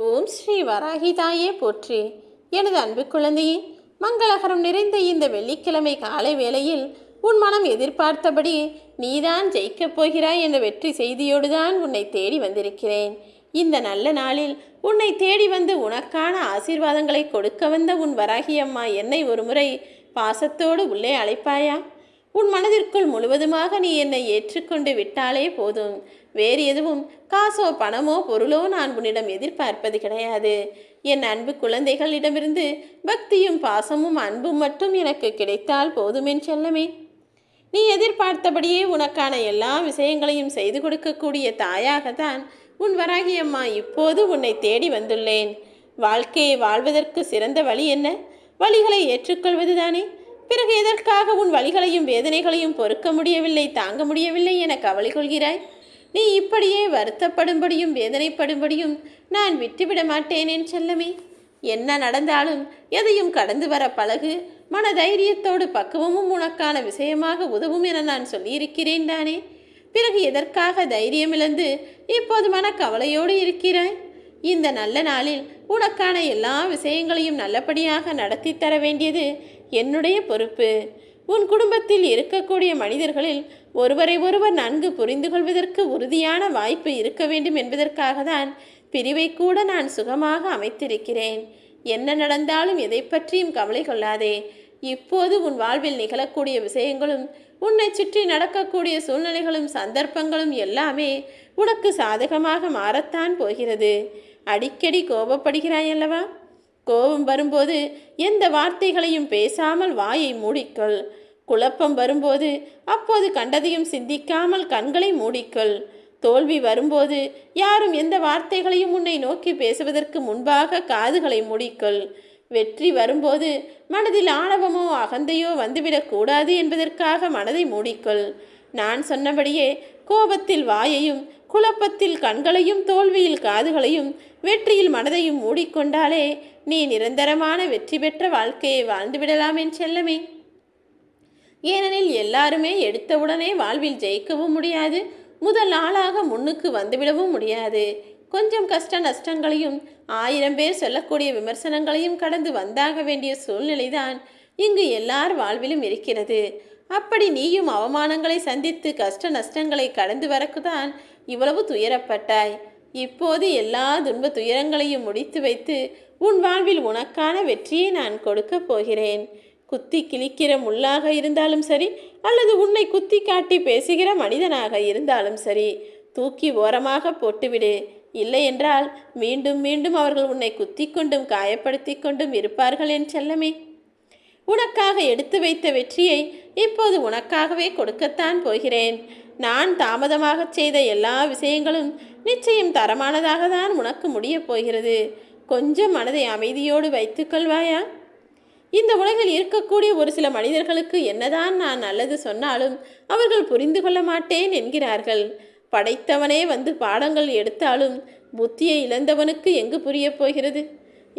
ஓம் ஸ்ரீ வராகி தாயே போற்றி. எனது அன்பு குழந்தையே, மங்களகரம் நிறைந்த இந்த வெள்ளிக்கிழமை காலை வேளையில் உன் மனம் எதிர்பார்த்தபடி நீதான் ஜெயிக்கப் போகிறாய் என்ற வெற்றி செய்தியோடு தான் உன்னை தேடி வந்திருக்கிறேன். இந்த நல்ல நாளில் உன்னை தேடி வந்து உனக்கான ஆசீர்வாதங்களை கொடுக்க வந்த உன் வராகி அம்மா என்னை ஒருமுறை பாசத்தோடு உள்ளே அழைப்பாயா? உன் மனதிற்குள் முழுவதுமாக நீ என்னை ஏற்றுக்கொண்டு விட்டாலே போதும். வேறு எதுவும் காசோ பணமோ பொருளோ நான் உன்னிடம் எதிர்பார்ப்பது கிடையாது. என் அன்பு குழந்தைகளிடமிருந்து பக்தியும் பாசமும் அன்பும் மட்டும் எனக்கு கிடைத்தால் போதுமென் செல்லமே. நீ எதிர்பார்த்தபடியே உனக்கான எல்லா விஷயங்களையும் செய்து கொடுக்கக்கூடிய தாயாகத்தான் உன் வராகி அம்மா இப்போது உன்னை தேடி வந்துள்ளேன். வாழ்க்கையை வாழ்வதற்கு சிறந்த வழி என்ன? வழிகளை ஏற்றுக்கொள்வதுதானே. பிறகு எதற்காக உன் வழிகளையும் வேதனைகளையும் பொறுக்க முடியவில்லை, தாங்க முடியவில்லை என கவலை கொள்கிறாய்? நீ இப்படியே வருத்தப்படும்படியும் வேதனைப்படும்படியும் நான் விட்டுவிட மாட்டேன் என் செல்லமே. என்ன நடந்தாலும் எதையும் கடந்து வர பழகு. மன தைரியத்தோடு பக்குவமும் உனக்கான விஷயமாக உதவும் என நான் சொல்லியிருக்கிறேன் தானே. பிறகு எதற்காக தைரியமிழந்து இப்போது மன கவலையோடு இருக்கிறாய்? இந்த நல்ல நாளில் உனக்கான எல்லா விஷயங்களையும் நல்லபடியாக நடத்தி தர வேண்டியது என்னுடைய பொறுப்பு. உன் குடும்பத்தில் இருக்கக்கூடிய மனிதர்களில் ஒருவரை ஒருவர் நன்கு புரிந்து கொள்வதற்கு உறுதியான வாய்ப்பு இருக்க வேண்டும் என்பதற்காக தான் பிரிவை கூட நான் சுகமாக அமைத்திருக்கிறேன். என்ன நடந்தாலும் எதை பற்றியும் கவலை கொள்ளாதே. இப்போது உன் வாழ்வில் நிகழக்கூடிய விஷயங்களும் உன்னை சுற்றி நடக்கக்கூடிய சூழ்நிலைகளும் சந்தர்ப்பங்களும் எல்லாமே உனக்கு சாதகமாக மாறத்தான் போகிறது. அடிக்கடி கோபப்படுகிறாய் அல்லவா? கோபம் வரும்போது எந்த வார்த்தைகளையும் பேசாமல் வாயை மூடிக்கொள். குழப்பம் வரும்போது அப்போது கண்டதையும் சிந்திக்காமல் கண்களை மூடிக்கொள். தோல்வி வரும்போது யாரும் எந்த வார்த்தைகளையும் உன்னை நோக்கி பேசுவதற்கு முன்பாக காதுகளை மூடிக்கொள். வெற்றி வரும்போது மனதில் ஆணவமோ அகந்தையோ வந்துவிடக்கூடாது என்பதற்காக மனதை மூடிக்கொள். நான் சொன்னபடியே கோபத்தில் வாயையும், குழப்பத்தில் கண்களையும், தோல்வியில் காதுகளையும், வெற்றியில் மனதையும் மூடிக்கொண்டாலே நீ நிரந்தரமான வெற்றி பெற்ற வாழ்க்கையை வாழ்ந்துவிடலாம் என் செல்லமே. ஏனெனில் எல்லாருமே எடுத்தவுடனே வாழ்வில் ஜெயிக்கவும் முடியாது, முதல் ஆளாக முன்னுக்கு வந்துவிடவும் முடியாது. கொஞ்சம் கஷ்ட நஷ்டங்களையும் 1000 பேர் சொல்லக்கூடிய விமர்சனங்களையும் கடந்து வந்தாக வேண்டிய சூழ்நிலைதான் இங்கு எல்லார் வாழ்விலும் இருக்கிறது. அப்படி நீயும் அவமானங்களை சந்தித்து கஷ்ட நஷ்டங்களை கடந்து வரக்குதான் இவ்வளவு துயரப்பட்டாய். இப்போது எல்லா துன்ப துயரங்களையும் முடித்து வைத்து உன் வாழ்வில் உனக்கான வெற்றியை நான் கொடுக்க போகிறேன். குத்தி கிழிக்கிற முள்ளாக இருந்தாலும் சரி, அல்லது உன்னை குத்தி காட்டி பேசுகிற மனிதனாக இருந்தாலும் சரி, தூக்கி ஓரமாக போட்டுவிடு. இல்லை என்றால் மீண்டும் மீண்டும் அவர்கள் உன்னை குத்தி கொண்டும் காயப்படுத்தி கொண்டும் இருப்பார்கள் என் செல்லமே. உனக்காக எடுத்து வைத்த வெற்றியை இப்போது உனக்காகவே கொடுக்கத்தான் போகிறேன். நான் தாமதமாக செய்த எல்லா விஷயங்களும் நிச்சயம் தரமானதாக தான் உனக்கு முடிய போகிறது. கொஞ்சம் மனதை அமைதியோடு வைத்துக்கொள்வாயா? இந்த உலகில் இருக்கக்கூடிய ஒரு சில மனிதர்களுக்கு என்னதான் நான் நல்லது சொன்னாலும் அவர்கள் புரிந்து கொள்ள மாட்டேன் என்கிறார்கள். படைத்தவனே வந்து பாடங்கள் எடுத்தாலும் புத்தியை இழந்தவனுக்கு எங்கு புரிய போகிறது?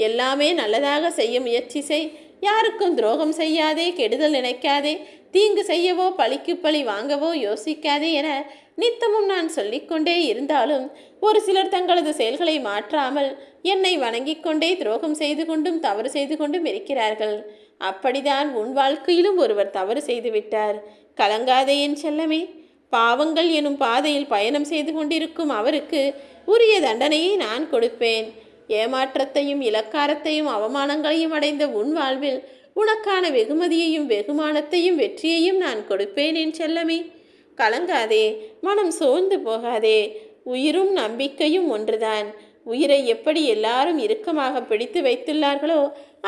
எல்லாமே நல்லதாக செய்ய முயற்சி செய். யாருக்கும் துரோகம் செய்யாதே, கெடுதல் நினைக்காதே, தீங்கு செய்யவோ பழிக்கு பழி வாங்கவோ யோசிக்காதே என நித்தமும் நான் சொல்லிக்கொண்டே இருந்தாலும் ஒரு சிலர் தங்களது செயல்களை மாற்றாமல் என்னை வணங்கிக் கொண்டே துரோகம் செய்து கொண்டும் தவறு செய்து கொண்டும் இருக்கிறார்கள். அப்படிதான் உன் வாழ்க்கையிலும் ஒருவர் தவறு செய்துவிட்டார். கலங்காதே என் செல்லமே. பாவங்கள் எனும் பாதையில் பயணம் செய்து கொண்டிருக்கும் அவருக்கு உரிய தண்டனையை நான் கொடுப்பேன். ஏமாற்றத்தையும் இலக்காரத்தையும் அவமானங்களையும் அடைந்த உன் வாழ்வில் உனக்கான வெகுமதியையும் வெகுமானத்தையும் வெற்றியையும் நான் கொடுப்பேன் என் செல்லமே. கலங்காதே, மனம் சோர்ந்து போகாதே. உயிரும் நம்பிக்கையும் ஒன்றுதான். உயிரை எப்படி எல்லாரும் இறுக்கமாக பிடித்து வைத்துள்ளார்களோ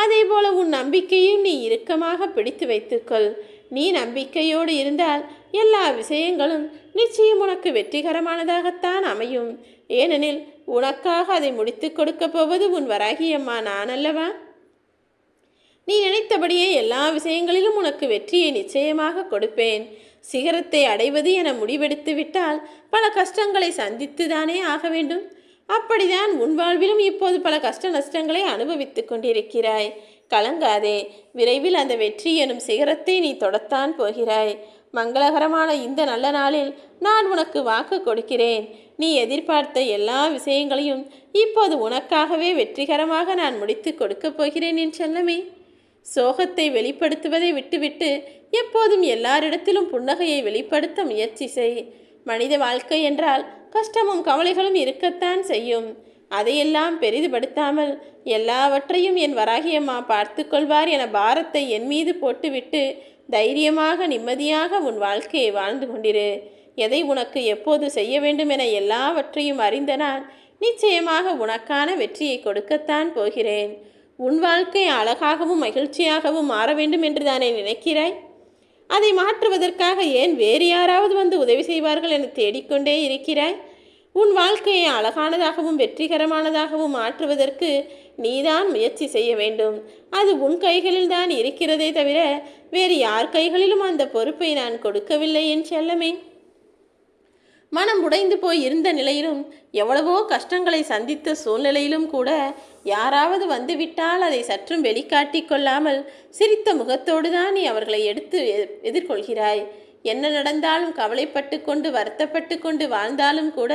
அதே போல உன் நம்பிக்கையும் நீ இறுக்கமாக பிடித்து வைத்துக்கொள். நீ நம்பிக்கையோடு இருந்தால் எல்லா விஷயங்களும் நிச்சயம் உனக்கு வெற்றிகரமானதாகத்தான் அமையும். ஏனெனில் உனக்காக அதை முடித்து கொடுக்க போவது உன் வராகி அம்மா நான் அல்லவா? நீ நினைத்தபடியே எல்லா விஷயங்களிலும் உனக்கு வெற்றியை நிச்சயமாக கொடுப்பேன். சிகரத்தை அடைவது என முடிவெடுத்து விட்டால் பல கஷ்டங்களை சந்தித்து தானே ஆக வேண்டும். அப்படிதான் உன் வாழ்விலும் இப்போது பல கஷ்ட நஷ்டங்களை அனுபவித்து கொண்டிருக்கிறாய். கலங்காதே, விரைவில் அந்த வெற்றி எனும் சிகரத்தை நீ தொடத்தான் போகிறாய். மங்களகரமான இந்த நல்ல நாளில் நான் உனக்கு வாக்கு கொடுக்கிறேன். நீ எதிர்பார்த்த எல்லா விஷயங்களையும் இப்போது உனக்காகவே வெற்றிகரமாக நான் முடித்து கொடுக்கப் போகிறேன் என் செல்லமே. சோகத்தை வெளிப்படுத்துவதை விட்டுவிட்டு எப்போதும் எல்லாரிடத்திலும் புன்னகையை வெளிப்படுத்த முயற்சி செய். மனித வாழ்க்கை என்றால் கஷ்டமும் கவலைகளும் இருக்கத்தான் செய்யும். அதையெல்லாம் பெரிதுபடுத்தாமல் எல்லாவற்றையும் என் வராகியம்மா பார்த்து கொள்வார் என பாரத்தை என் மீது போட்டுவிட்டு தைரியமாக நிம்மதியாக உன் வாழ்க்கையை வாழ்ந்து கொண்டிரு. எதை உனக்கு எப்போது செய்ய வேண்டும் என எல்லாவற்றையும் அறிந்த நான் நிச்சயமாக உனக்கான வெற்றியை கொடுக்கத்தான் போகிறேன். உன் வாழ்க்கை அழகாகவும் மகிழ்ச்சியாகவும் மாற வேண்டும் என்று தானே நினைக்கிறாய்? அதை மாற்றுவதற்காக ஏன் வேறு யாராவது வந்து உதவி செய்வார்கள் என தேடிக்கொண்டே இருக்கிறாய்? உன் வாழ்க்கையை அழகானதாகவும் வெற்றிகரமானதாகவும் மாற்றுவதற்கு நீதான் முயற்சி செய்ய வேண்டும். அது உன் கைகளில் தான் இருக்கிறதே தவிர வேறு யார் கைகளிலும் அந்த பொறுப்பை நான் கொடுக்கவில்லை என் செல்லமே. மனம் உடைந்து போய் இருந்த நிலையிலும் எவ்வளவோ கஷ்டங்களை சந்தித்த சூழ்நிலையிலும் கூட யாராவது வந்துவிட்டால் அதை சற்றும் வெளிக்காட்டி கொள்ளாமல் சிரித்த முகத்தோடு தான் நீ அவர்களை எடுத்து எதிர்கொள்கிறாய். என்ன நடந்தாலும் கவலைப்பட்டு கொண்டு வருத்தப்பட்டு கொண்டு வாழ்ந்தாலும் கூட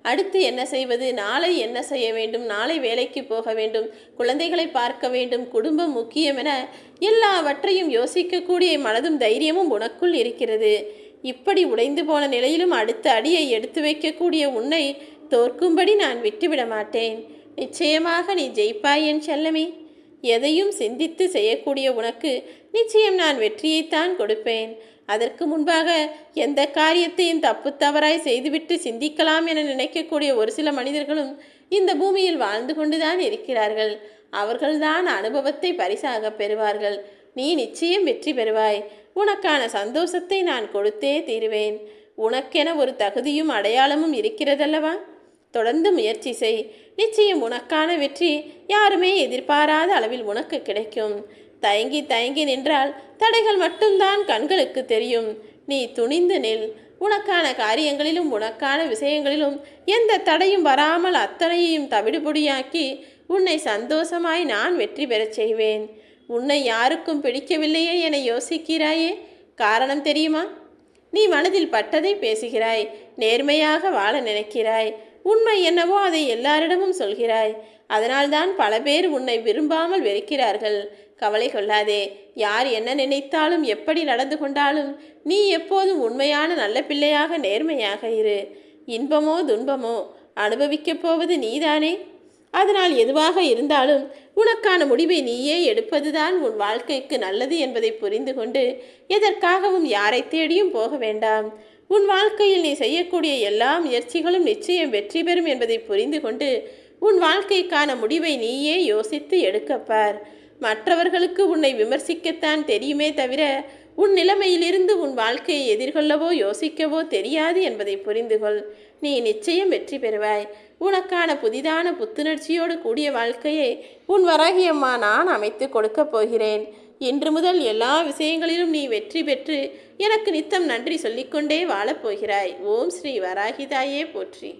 அடுத்து என்ன செய்வது, நாளை என்ன செய்ய வேண்டும், நாளை வேலைக்கு போக வேண்டும், குழந்தைகளை பார்க்க வேண்டும், குடும்பம் முக்கியம் என எல்லாவற்றையும் யோசிக்கக்கூடிய மனதும் தைரியமும் உனக்குள் இருக்கிறது. இப்படி உடைந்து போன நிலையிலும் அடுத்த அடியை எடுத்து வைக்கக்கூடிய உன்னை தோற்கும்படி நான் விட்டுவிட மாட்டேன். நிச்சயமாக நீ ஜெயிப்பாய் என் செல்லமே. எதையும் சிந்தித்து செய்யக்கூடிய உனக்கு நிச்சயம் நான் வெற்றியைத்தான் கொடுப்பேன். அதற்கு முன்பாக எந்த காரியத்தையும் தப்பு தவறாய் செய்துவிட்டு சிந்திக்கலாம் என நினைக்கக்கூடிய ஒரு சில மனிதர்களும் இந்த பூமியில் வாழ்ந்து கொண்டுதான் இருக்கிறார்கள். அவர்கள்தான் அனுபவத்தை பரிசாக பெறுவார்கள். நீ நிச்சயம் வெற்றி பெறுவாய். உனக்கான சந்தோஷத்தை நான் கொடுத்தே தீருவேன். உனக்கென ஒரு தகுதியும் அடையாளமும் இருக்கிறதல்லவா? தொடர்ந்து முயற்சி செய். நிச்சயம் உனக்கான வெற்றி யாருமே எதிர்பாராத அளவில் உனக்கு கிடைக்கும். தயங்கி தயங்கி நின்றால் தடைகள் மட்டும்தான் கண்களுக்கு தெரியும். நீ துணிந்து நில். உனக்கான காரியங்களிலும் உனக்கான விஷயங்களிலும் எந்த தடையும் வராமல் அத்தனையையும் தவிடுபொடியாக்கி உன்னை சந்தோஷமாய் நான் வெற்றி பெறச் செய்வேன். உன்னை யாருக்கும் பிடிக்கவில்லையே என யோசிக்கிறாயே, காரணம் தெரியுமா? நீ மனதில் பட்டதை பேசுகிறாய். நேர்மையாக வாழ நினைக்கிறாய். உண்மை என்னவோ அதை எல்லாரிடமும் சொல்கிறாய். அதனால்தான் பல பேர் உன்னை விரும்பாமல் வெறுக்கிறார்கள். கவலை கொள்ளாதே. யார் என்ன நினைத்தாலும் எப்படி நடந்து கொண்டாலும் நீ எப்போதும் உண்மையான நல்ல பிள்ளையாக நேர்மையாக இரு. இன்பமோ துன்பமோ அனுபவிக்கப் போவது நீதானே. அதனால் எதுவாக இருந்தாலும் உனக்கான முடிவை நீயே எடுப்பதுதான் உன் வாழ்க்கைக்கு நல்லது என்பதை புரிந்து கொண்டு எதற்காகவும் யாரை தேடியும் போக வேண்டாம். உன் வாழ்க்கையில் நீ செய்யக்கூடிய எல்லா முயற்சிகளும் நிச்சயம் வெற்றி பெறும் என்பதை புரிந்து கொண்டு உன் வாழ்க்கைக்கான முடிவை நீயே யோசித்து எடுக்கப்பார். மற்றவர்களுக்கு உன்னை விமர்சிக்கத்தான் தெரியுமே தவிர உன் நிலைமையிலிருந்து உன் வாழ்க்கையை எதிர்கொள்ளவோ யோசிக்கவோ தெரியாது என்பதை புரிந்து கொள். நீ நிச்சயம் வெற்றி பெறுவாய். உனக்கான புதிதான புத்துணர்ச்சியோடு கூடிய வாழ்க்கையை உன் வராகியம்மா நான் அமைத்து கொடுக்கப் போகிறேன். இன்று முதல் எல்லா விஷயங்களிலும் நீ வெற்றி பெற்று எனக்கு நித்தம் நன்றி சொல்லிக்கொண்டே வாழப்போகிறாய். ஓம் ஸ்ரீ வராகிதாயே போற்றி.